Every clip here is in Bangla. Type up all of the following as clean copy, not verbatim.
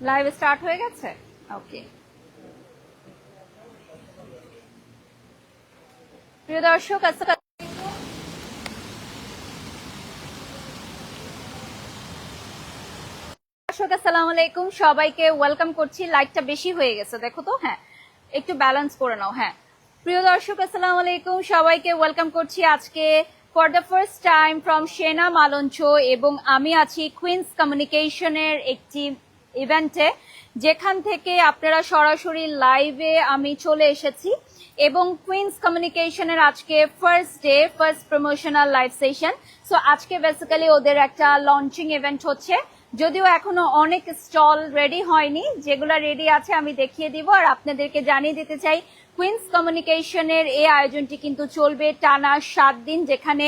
লাইভ স্টার্ট হয়ে গেছে। ওকে, প্রিয় দর্শক আসসালামু আলাইকুম, সবাইকে ওয়েলকাম করছি। লাইটটা বেশি হয়ে গেছে, দেখো তো। হ্যাঁ, একটু ব্যালেন্স করে নাও। হ্যাঁ, প্রিয় দর্শক আসসালামু আলাইকুম, সবাইকে ওয়েলকাম করছি আজকে for the first time from সেনা মালঞ্চ, এবং আমি আছি কুইন্স কমিউনিকেশনের একটি ইভেন্টে, যেখান থেকে আপনারা সরাসরি লাইভে আমি চলে এসেছি। এবং কুইন্স কমিউনিকেশনের আজকে first day, first promotional live session. So আজকে বেসিক্যালি ওদের একটা লঞ্চিং ইভেন্ট হচ্ছে, যদিও এখনো অনেক স্টল রেডি হয়নি। যেগুলো রেডি আছে আমি দেখিয়ে দিব। আর আপনাদেরকে জানিয়ে দিতে চাই, কুইন্স কমিউনিকেশনের এই আয়োজনটি কিন্তু চলবে টানা 7 দিন, যেখানে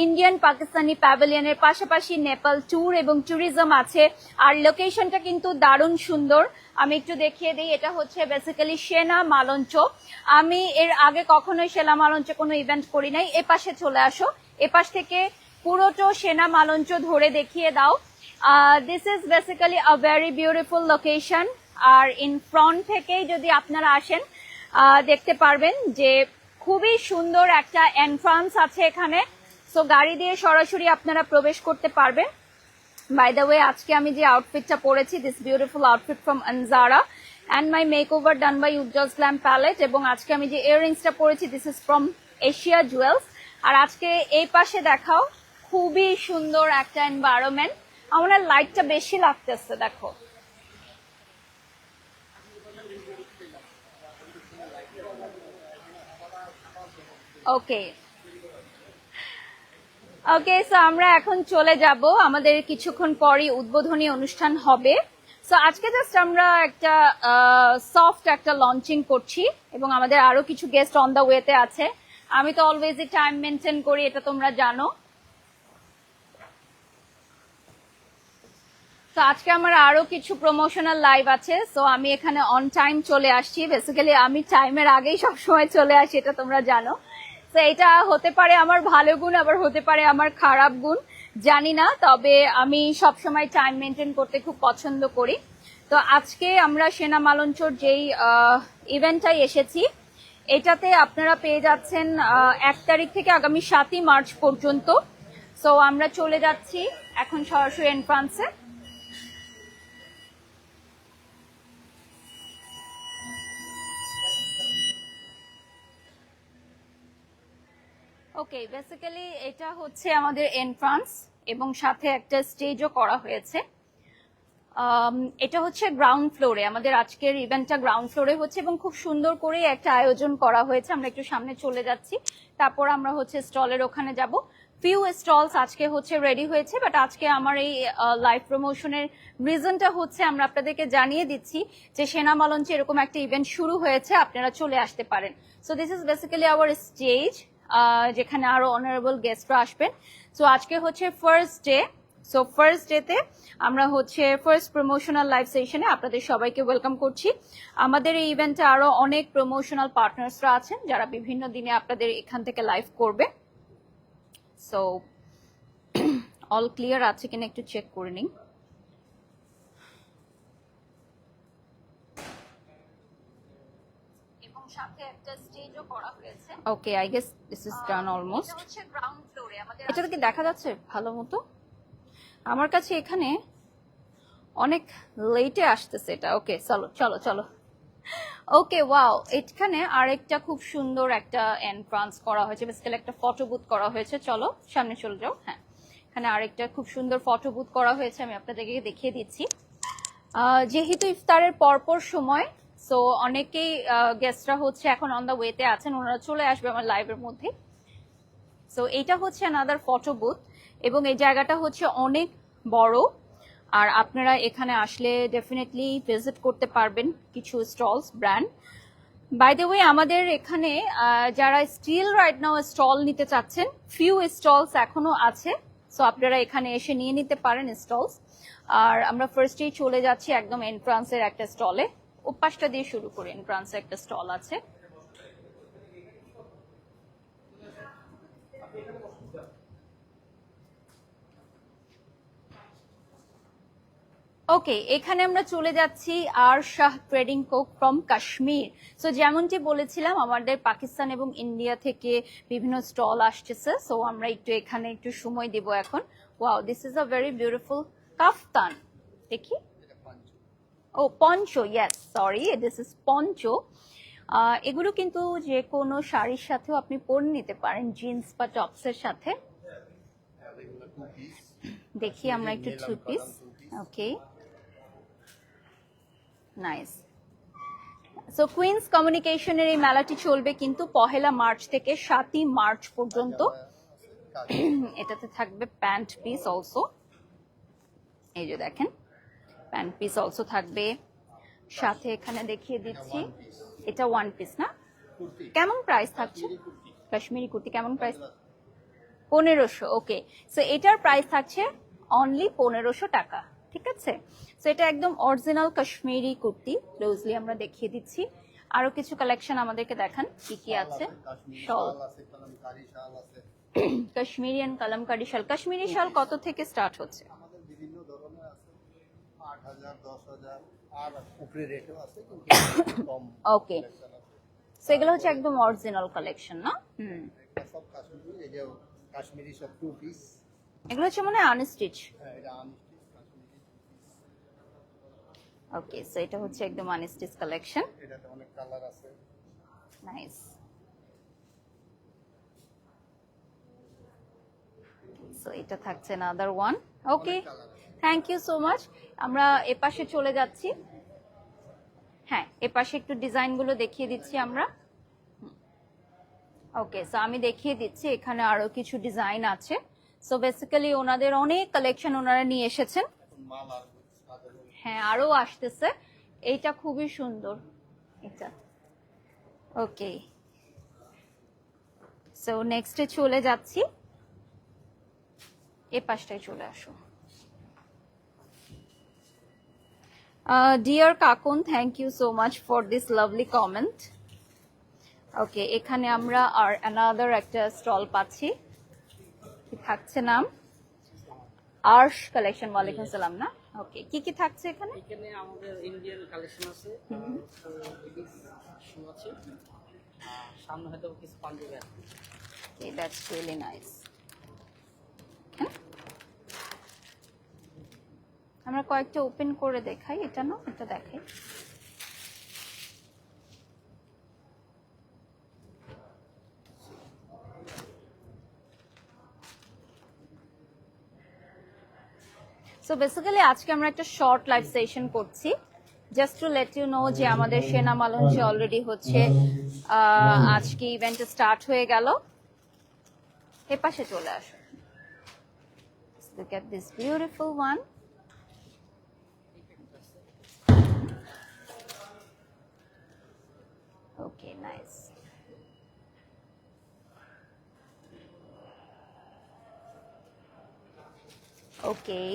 ইন্ডিয়ান পাকিস্তানি প্যাভিলিয়নের পাশাপাশি নেপাল ট্যুর এবং ট্যুরিজম আছে। আর লোকেশনটা কিন্তু দারুণ সুন্দর। আমি একটু দেখিয়ে দিই। এটা হচ্ছে বেসিক্যালি সেনা মালঞ্চ। আমি এর আগে কখনোই সেনা মালঞ্চে কোনো ইভেন্ট করি নাই। এপাশে চলে আসো, এপাশ থেকে পুরোটো সেনা মালঞ্চ ধরে দেখিয়ে দাও। This is basically a very beautiful location. আর ইন ফ্রন্ট থেকেই যদি আপনারা আসেন, দেখতে পারবেন যে খুবই সুন্দর একটা এন্ট্রান্স আছে এখানে। সো গাড়ি দিয়ে সরাসরি আপনারা প্রবেশ করতে পারবেন। বাই দ্য ওয়ে, আজকে আমি যে আউটফিটটা পরেছি, this beautiful outfit from Anjara and my makeover done by Ujjwal glam palette. এবং আজকে আমি যে ইয়াররিংসটা পরেছি, this is from Asia jewels. আর আজকে এই পাশে দেখাও, খুবই সুন্দর একটা এনভায়রনমেন্ট। আমার লাইটটা বেশি লাগতেছে, দেখো। ওকে ওকে, সো আমরা এখন চলে যাব। আমাদের কিছুক্ষণ পরই উদ্বোধনী অনুষ্ঠান হবে। সো আজকে জাস্ট আমরা একটা সফট একটা লঞ্চিং করছি, এবং আমাদের আরো কিছু গেস্ট অন দ্য ওয়েতে আছে। আমি তো অলওয়েজই টাইম মেনটেন করি, এটা তোমরা জানো। তো আজকে আমার আরো কিছু প্রমোশনাল লাইভ আছে। সো আমি এখানে অন টাইম চলে আসছি। বেসিক্যালি আমি টাইমের আগেই সবসময় চলে আসি, এটা তোমরা জানো। তো এটা হতে পারে আমার ভালো গুণ, আবার হতে পারে আমার খারাপ গুণ, জানি না। তবে আমি সবসময় টাইম মেনটেন করতে খুব পছন্দ করি। তো আজকে আমরা সেনা মালঞ্চর যেই ইভেন্টটাই এসেছি, এটাতে আপনারা পেয়ে যাচ্ছেন 1 তারিখ থেকে আগামী 7ই মার্চ পর্যন্ত। সো আমরা চলে যাচ্ছি এখন সরাসরি এন্ট্রান্সে। ওকে, বেসিক্যালি এটা হচ্ছে আমাদের এন্ট্রান্স, এবং সাথে একটা স্টেজও করা হয়েছে। এটা হচ্ছে গ্রাউন্ড ফ্লোরে, আমাদের আজকের ইভেন্টটা গ্রাউন্ড ফ্লোরে হচ্ছে, এবং খুব সুন্দর করে একটা আয়োজন করা হয়েছে। আমরা একটু সামনে চলে যাচ্ছি, তারপর আমরা হচ্ছে স্টলের ওখানে যাব। ফিউ স্টলস আজকে হচ্ছে রেডি হয়েছে, বাট আজকে আমার এই লাইভ প্রমোশনের রিজনটা হচ্ছে আমরা আপনাদেরকে জানিয়ে দিচ্ছি যে সেনা মালঞ্চে এরকম একটা ইভেন্ট শুরু হয়েছে, আপনারা চলে আসতে পারেন। So this is basically our stage, যেখানে আরো অনারেবল গেস্টরা আসবেন। সো আজকে হচ্ছে ফার্স্ট ডে। সো ফার্স্ট ডেতে আমরা হচ্ছে ফার্স্ট প্রমোশনাল লাইভ সেশনে আপনাদের সবাইকে ওয়েলকাম করছি। আমাদের এই ইভেন্টে আরো অনেক প্রমোশনাল পার্টনার্সরা আছেন, যারা বিভিন্ন দিনে আপনাদের এখান থেকে লাইভ করবে। সো অল ক্লিয়ার আছে কিনা একটু চেক করে নিন। এবং সাথে একটা স্টেজও করা হয়েছে। Okay, I guess this is done almost. এটা হচ্ছে গ্রাউন্ড ফ্লোরে আমাদের। এটা কি দেখা যাচ্ছে ভালো মতো? আমার কাছে এখানে অনেক লেটে আসতেছে এটা। ওকে, চলো চলো চলো। ওকে, ওয়াও, এখানে আরেকটা খুব সুন্দর একটা এন্ট্রান্স করা হয়েছে, বেসিক্যালি একটা ফটো বুথ করা হয়েছে। চলো সামনে চলে যাও। হ্যাঁ, এখানে আরেকটা খুব সুন্দর ফটো বুথ করা হয়েছে, আমি আপনাদেরকে দেখিয়ে দিচ্ছি। যেহেতু ইফতারের পরপর সময়, সো অনেকেই গেস্টরা হচ্ছে এখন অন দ্য ওয়েতে আছেন, ওনারা চলে আসবে আমার লাইভের মধ্যে। সো এইটা হচ্ছে আনাদার ফটো বুথ, এবং এই জায়গাটা হচ্ছে অনেক বড়। আর আপনারা এখানে আসলে ডেফিনেটলি ভিজিট করতে পারবেন কিছু stalls, brand. By the way, আমাদের এখানে যারা স্টিল রাইট নাও স্টল নিতে চাচ্ছেন, ফিউ স্টলস এখনো আছে। সো আপনারা এখানে এসে নিয়ে নিতে পারেন স্টলস। আর আমরা ফার্স্টেই চলে যাচ্ছি একদম এন্ট্রান্সের একটা স্টলে। ওপাশটা দিয়ে শুরু করে এন্ট্রান্সে একটা স্টল আছে। ওকে, এখানে আমরা চলে যাচ্ছি আর Shah trading co from Kashmir. So যেমনটি বলেছিলাম, আমাদের পাকিস্তান এবং ইন্ডিয়া থেকে বিভিন্ন স্টল আসতেছে। সো আমরা একটু এখানে একটু সময় দিব এখন। Wow, this is a very beautiful kaftan. দেখি, oh poncho, yes, sorry, this is poncho. এগুলো কিন্তু যে কোনো শাড়ির সাথেও আপনি পরে নিতে পারেন, জিন্স বা টপসের সাথে। দেখি আমরা একটু টু পিস। ওকে, নাইস। সো কুইন্স কমিউনিকেশনের এই মেলাটি চলবে কিন্তু 1 মার্চ থেকে 7 মার্চ পর্যন্ত। এটাতে থাকবে প্যান্ট পিস অলসো, এই যে দেখেন প্যান্ট পিস অলসো থাকবে সাথে। এখানে দেখিয়ে দিচ্ছি, এটা ওয়ান পিস না? কেমন প্রাইস থাকছে? কাশ্মীরি কুর্তি কেমন প্রাইস? 1500। ওকে, সো এটার প্রাইস থাকছে অনলি 1500 টাকা, ঠিক আছে? সো এটা একদম অরিজিনাল কাশ্মীরি কুর্তি। ক্লোজলি আমরা দেখিয়ে দিচ্ছি। আরো কিছু কালেকশন আমাদেরকে দেখান, কি কি আছে। শল, কাশ্মীরি এন্ড কালামকারী শাল। কাশ্মীরি শাল কত থেকে স্টার্ট হচ্ছে? আমাদের বিভিন্ন ধরনের আছে, 8000, 10000 আর উপরে রেটও আছে, কিন্তু কম। ওকে, সো এগুলো হচ্ছে একদম অরিজিনাল কালেকশন না? এটা সব কাশ্মীরি। এই যে কাশ্মীরি সব টু পিস। এগুলো হচ্ছে মানে আনস্টিচ। হ্যাঁ, এটা আনস্টিচ কাশ্মীরি। ওকে, সো এটা হচ্ছে একদম আনস্টিচ কালেকশন। এটাতে অনেক কালার আছে। নাইস। সো এটা থাকছে another one. Okay, thank you so much. আমরা এপাশে চলে যাচ্ছি। হ্যাঁ, এপাশে একটু ডিজাইন গুলো দেখিয়ে দিচ্ছি আমরা। ওকে, সো আমি দেখিয়ে দিচ্ছি, এখানে আরো কিছু ডিজাইন আছে। সো বেসিক্যালি ওনাদের অনেক কালেকশন ওনারা নিয়ে এসেছেন। মাল আর সাজানো। হ্যাঁ, আরো আসতেছে। এইটা খুবই সুন্দর, এটা। ওকে, সো নেক্সটে চলে যাচ্ছি। এ পাশটায় চলে আসো। Dear Kakun, thank you so much for this lovely comment. Okay, এখানে আমরা আর অ্যানাদার একটা স্টল পাচ্ছি, কি থাকছে নাম? আর্শ কালেকশন। ওয়ালাইকুম সালাম। না, ওকে, কি কি থাকছে এখানে? এখানে আমাদের ইন্ডিয়ান কালেকশন আছে, আছে, সামনে হয়তো কিছু পাঞ্জাবি আছে। Okay, that's really nice. আমরা কয়েকটা ওপেন করে দেখাই, এটা না, এটা দেখাই। সো বেসিক্যালি আজকে আমরা একটা শর্ট লাইভ সেশন করছি, just to let you know যে আমাদের সেনা মালঞ্চে অলরেডি হচ্ছে আজকে ইভেন্ট স্টার্ট হয়ে গেল। এ পাশে চলে আসো। Look at this beautiful one. Okay, nice. Okay.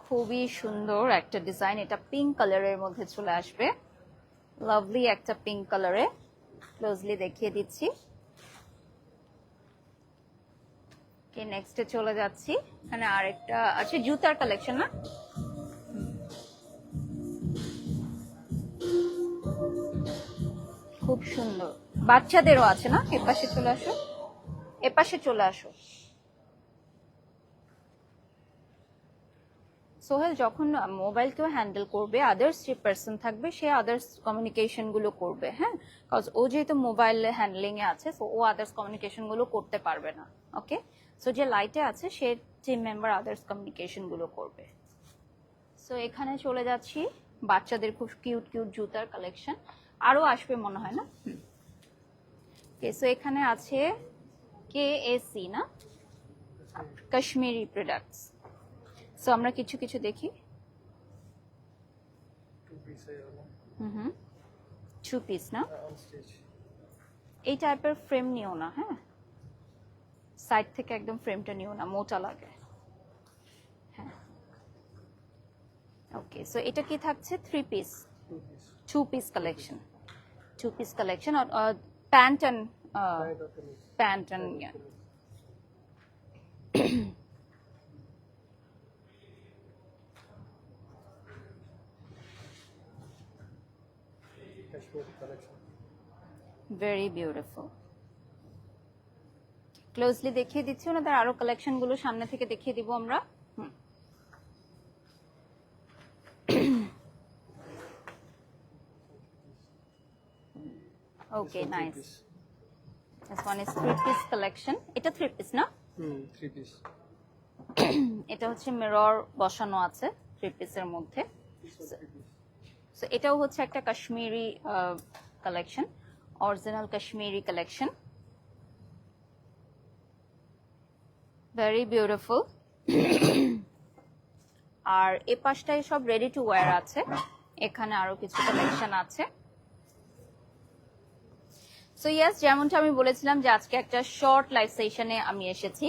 খুবই সুন্দর একটা ডিজাইন, এটা পিঙ্ক কালারের মধ্যে চলে আসবে। লাভলি একটা পিঙ্ক কালারে, ক্লোজলি দেখিয়ে দিচ্ছি। ওকে, নেক্সটে চলে যাচ্ছি। এখানে আরেকটা আছে জুতার কালেকশন না? খুব সুন্দর, বাচ্চাদেরও আছে না? এপাশে চলে আসো, এপাশে চলে আসো। সোহেল যখন মোবাইল কেউ হ্যান্ডেল করবে, আদার্স যে পার্সন থাকবে সে আদার্স কমিউনিকেশন গুলো করবে। হ্যাঁ, কজ ও যেহেতু মোবাইল হ্যান্ডলিং এ আছে, সো ও আদার্স কমিউনিকেশন গুলো করতে পারবে না। ওকে, সো যে লাইটে আছে সে টিম মেম্বার আদার্স কমিউনিকেশন গুলো করবে। সো এখানে চলে যাচ্ছি, বাচ্চাদের খুব কিউট কিউট জুতার কালেকশন আরো আসবে মনে হয় না? ওকে, সো এখানে আছে KAC না, কাশ্মীরি প্রোডাক্টস। সো আমরা কিছু কিছু দেখি। টু পিস না, এই টাইপের ফ্রেম নিও না, হ্যাঁ, সাইড থেকে একদম ফ্রেমটা নিও না, মোটা লাগে। হ্যাঁ, ওকে, সো এটা কি থাকছে? Three piece, two-piece collection. Two-piece collection or pant and pant and yeah. Kashmiri collection. Very beautiful. Closely দেখিয়ে দিচ্ছি, ওনাদের আরো কালেকশন গুলো সামনে থেকে দেখিয়ে দিব আমরা। ওকে, nice. This one is three-piece collection. এটা three-piece না? 3 piece. এটা হচ্ছে মিরর বসানো আছে three-piece এর মধ্যে। সো এটাও হচ্ছে একটা Kashmiri collection, original Kashmiri collection. Very beautiful. আর এ পাশটায় সব রেডি টু ওয়্যার আছে, এখানে আরো কিছু কালেকশন আছে। সো ইয়েস, যেমনটা আমি বলেছিলাম যে আজকে একটা শর্ট লাইভ সেশনে আমি এসেছি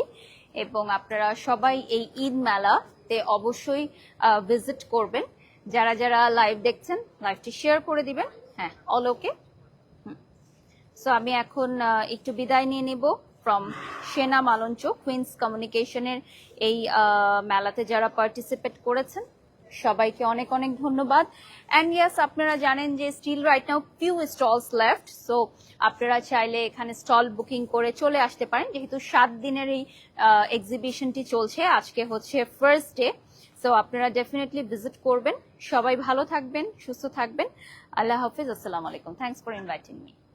এবং আপনারা সবাই এই ঈদ মেলাতে অবশ্যই ভিজিট করবেন। যারা যারা লাইভ দেখছেন লাইভটি শেয়ার করে দিবেন। হ্যাঁ, অল ওকে। সো আমি এখন একটু বিদায় নিয়ে নেব ফ্রম সেনা মালঞ্চ কুইন্স কমিউনিকেশনের এই মেলাতে যারা পার্টিসিপেট করেছেন সবাইকে অনেক অনেক ধন্যবাদ। অ্যান্ড ইয়েস, আপনারা জানেন যে still right now few stalls left, so আপনারা চাইলে এখানে স্টল বুকিং করে চলে আসতে পারেন, যেহেতু 7 দিনের এই এক্সিবিশনটি চলছে, আজকে হচ্ছে ফার্স্ট ডে। সো আপনারা ডেফিনেটলি ভিজিট করবেন। সবাই ভালো থাকবেন, সুস্থ থাকবেন। আল্লাহ হাফিজ, আসসালামু আলাইকুম। Thanks for inviting me.